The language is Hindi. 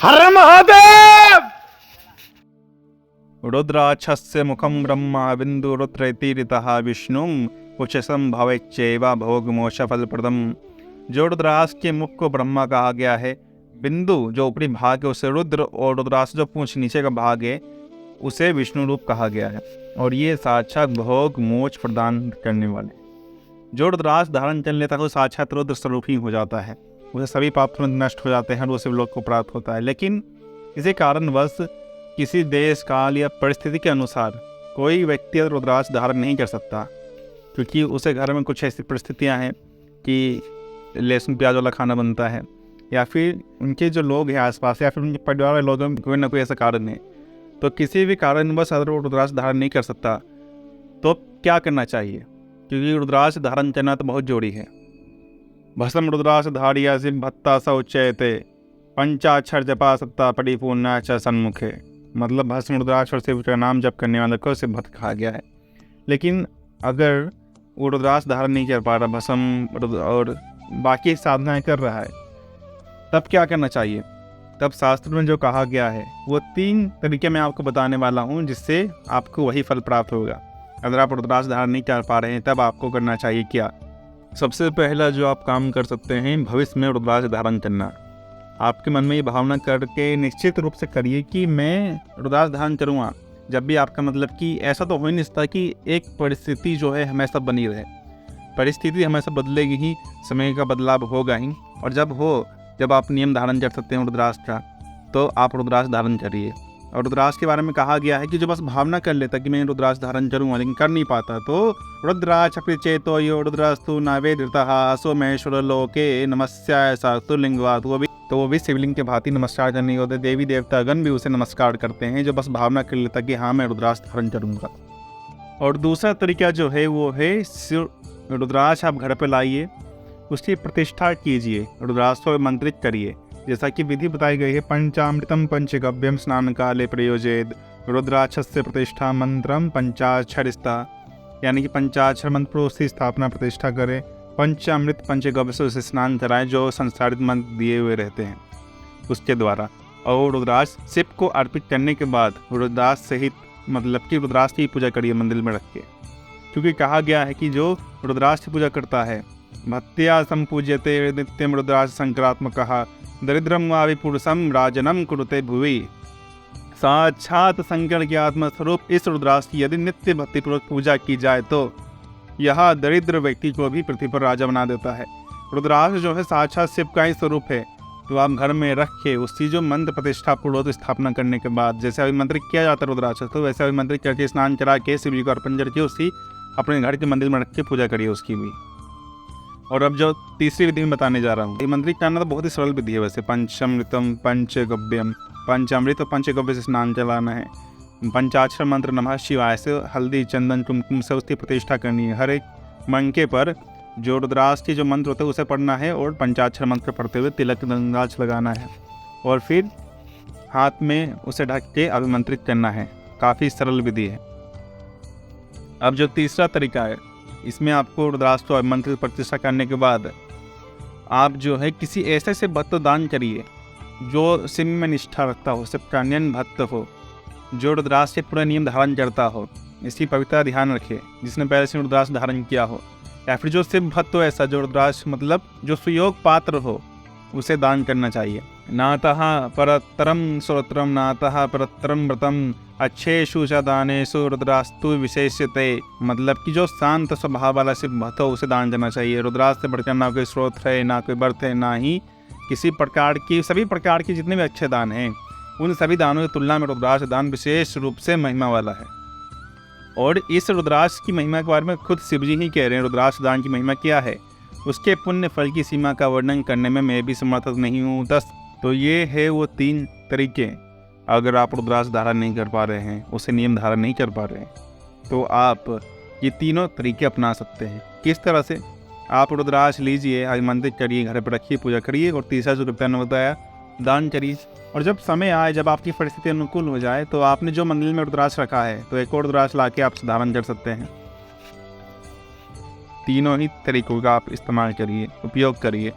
हर महादेव। रुद्राक्षस्य मुखम ब्रह्मा बिंदुरुत्रैतीरितः विष्णुम उच्चसम भवेच्चैव भोगमोक्ष फलप्रदम। जो रुद्राक्ष के मुख को ब्रह्मा कहा गया है, बिंदु जो ऊपरी भाग है उसे रुद्र, और रुद्राक्ष जो पूंछ नीचे का भाग है उसे विष्णु रूप कहा गया है, और ये साक्षात भोग मोक्ष प्रदान करने वाले। जो रुद्राक्ष धारण कर लेता है वो साक्षात रुद्र स्वरूप ही हो जाता है, उसे सभी पाप तुरंत नष्ट हो जाते हैं और उसे लोक को प्राप्त होता है। लेकिन किसी कारणवश किसी देश काल या परिस्थिति के अनुसार कोई व्यक्ति रुद्राक्ष धारण नहीं कर सकता, क्योंकि उसे घर में कुछ ऐसी परिस्थितियां हैं कि लहसुन प्याज वाला खाना बनता है, या फिर उनके जो लोग हैं आसपास, या फिर उनके परिवार वाले लोगों में कोई ना कोई ऐसा कारण है, तो किसी भी कारणवश अगर वो रुद्राक्ष धारण नहीं कर सकता तो क्या करना चाहिए? क्योंकि रुद्राक्ष धारण करना तो बहुत जरूरी है। भस्म रुद्राक्ष धारिया सिम भत्ता स उच्चयते पंचाक्षर जपा सत्ता परिपूर्णा च सन्मुखे। मतलब भस्म रुद्राक्ष और शिव का नाम जप करने वाले को शिव भक्त कहा गया है। लेकिन अगर वो रुद्राक्ष धारण नहीं कर पा रहा, भस्म और बाकी साधनाएं कर रहा है, तब क्या करना चाहिए? तब शास्त्र में जो कहा गया है वो 3 तरीके मैं आपको बताने वाला हूँ, जिससे आपको वही फल प्राप्त होगा। अगर आप रुद्राक्ष धारण नहीं कर पा रहे हैं तब आपको करना चाहिए क्या? सबसे पहला जो आप काम कर सकते हैं, भविष्य में रुद्राक्ष धारण करना। आपके मन में ये भावना करके निश्चित रूप से करिए कि मैं रुद्राक्ष धारण करूँगा। जब भी आपका मतलब कि ऐसा तो हो ही नहीं सकता कि एक परिस्थिति जो है हमेशा बनी रहे। परिस्थिति हमेशा बदलेगी ही, समय का बदलाव होगा ही, और जब आप नियम धारण कर सकते हैं रुद्राक्ष का, तो आप रुद्राक्ष धारण करिए। और रुद्राक्ष के बारे में कहा गया है कि जो बस भावना कर लेता कि मैं रुद्राक्ष धारण करूँगा लेकिन कर नहीं पाता, तो रुद्राक्ष चेतो यो रुद्रास्तु नावेदितः असो महेश्वर लोके नमस्याय सातुलिंगवात। वो भी शिवलिंग के भांति नमस्कार करने होते। देवी देवतागण भी उसे नमस्कार करते हैं जो बस भावना कर लेता कि हाँ मैं रुद्राक्ष धारण करूँगा। और दूसरा तरीका जो है वो है रुद्राक्ष आप घर पर लाइए, उसकी प्रतिष्ठा कीजिए, रुद्राक्ष को मंत्रित करिए। जैसा कि विधि बताई गई है, पंचामृतम पंचगव्यम स्नान काले प्रयोजेद रुद्राक्षस्य प्रतिष्ठा मंत्रम पंचाक्षरिस्ता। यानी कि पंचाक्षर मंत्र पर उसकी स्थापना प्रतिष्ठा करें, पंचामृत पंचगव्य से उसे स्नान कराएं जो संसारित मंत्र दिए हुए रहते हैं उसके द्वारा। और रुद्राक्ष शिव को अर्पित करने के बाद रुद्राक्ष सहित मतलब कि रुद्राक्ष की पूजा करिए मंदिर में रख के, क्योंकि कहा गया है कि जो रुद्राक्ष की पूजा करता है भक्त्या संपूज्यते नित्यम रुद्राक्ष संक्रात्मकः दरिद्रम वा विपुरुषम राजनम कुरुते भुवि। साक्षात शंकर के आत्मस्वरूप इस रुद्राक्ष की यदि नित्य भक्तिपूर्वक पूजा की जाए तो यह दरिद्र व्यक्ति को भी पृथ्वी पर राजा बना देता है। रुद्राक्ष जो है साक्षात शिव का ही स्वरूप है, तो आप घर में रख के उसकी जो मंत्र प्रतिष्ठा पूर्वक स्थापना करने के बाद जैसे अभिमंत्रित किया जाता है रुद्राक्ष, तो वैसे अभिमंत्रित करके स्नान करा के शिव जी को अर्पण करके उसकी अपने घर के मंदिर में रख के पूजा करिए उसकी भी। और अब जो तीसरी विधि में बताने जा रहा हूँ, मंत्रित करना तो बहुत ही सरल विधि है वैसे। पंचामृतम पंचगव्यम, पंचामृत और पंचगव्य से स्नान चलाना है। पंचाक्षर मंत्र नमः शिवाय से हल्दी चंदन कुमकुम से उसकी प्रतिष्ठा करनी है। हर एक मंके पर जो रुद्राक्ष की जो मंत्र होते हैं उसे पढ़ना है और पंचाक्षर मंत्र पढ़ते हुए तिलक गंगाज लगाना है, और फिर हाथ में उसे ढक के अभिमंत्रित करना है। काफ़ी सरल विधि है। अब जो तीसरा तरीका है, इसमें आपको रुद्राक्ष को अभिमंत्रित प्रतिष्ठा करने के बाद आप जो है किसी ऐसे से भक्त दान करिए जो शिव में निष्ठा रखता हो, शिव का अन्य भक्त हो, जो रुद्राक्ष के पूरा नियम धारण करता हो, इसकी पवित्रता ध्यान रखे, जिसने पहले से रुद्राक्ष धारण किया हो, या फिर जो शिव भक्त हो ऐसा जो रुद्राक्ष मतलब जो सुयोग पात्र हो उसे दान करना चाहिए। नातः परतरम सुरत्रम नातः परतरम व्रतम अच्छेषु च दानेषु रुद्रास्तु विशेष्यते। मतलब कि जो शांत स्वभाव वाला शिव भक्त हो उसे दान देना चाहिए। रुद्राक्ष से बढ़कर ना कोई स्रोत है, ना कोई व्रत है, ना ही किसी प्रकार की, सभी प्रकार की जितने भी अच्छे दान हैं उन सभी दानों की तुलना में रुद्राक्ष दान विशेष रूप से महिमा वाला है। और इस रुद्राक्ष की महिमा के बारे में खुद शिव जी ही कह रहे हैं, रुद्राक्ष दान की महिमा क्या है, उसके पुण्य फल की सीमा का वर्णन करने में मैं भी समर्थ नहीं हूँ। तो ये है वो 3 तरीके। अगर आप रुद्राक्ष धारण नहीं कर पा रहे हैं, उसे नियम धारण नहीं कर पा रहे हैं, तो आप ये तीनों तरीके अपना सकते हैं। किस तरह से? आप रुद्राक्ष लीजिए, अभिमंत्रित करिए, घर पर रखिए, पूजा करिए, और तीसरा जो कृपया ने बताया दान करिए। और जब समय आए, जब आपकी परिस्थिति अनुकूल हो जाए, तो आपने जो मंदिर में रुद्राक्ष रखा है तो एक और रुद्राक्ष ला के आप धारण कर सकते हैं। तीनों ही तरीकों का आप इस्तेमाल करिए, उपयोग करिए।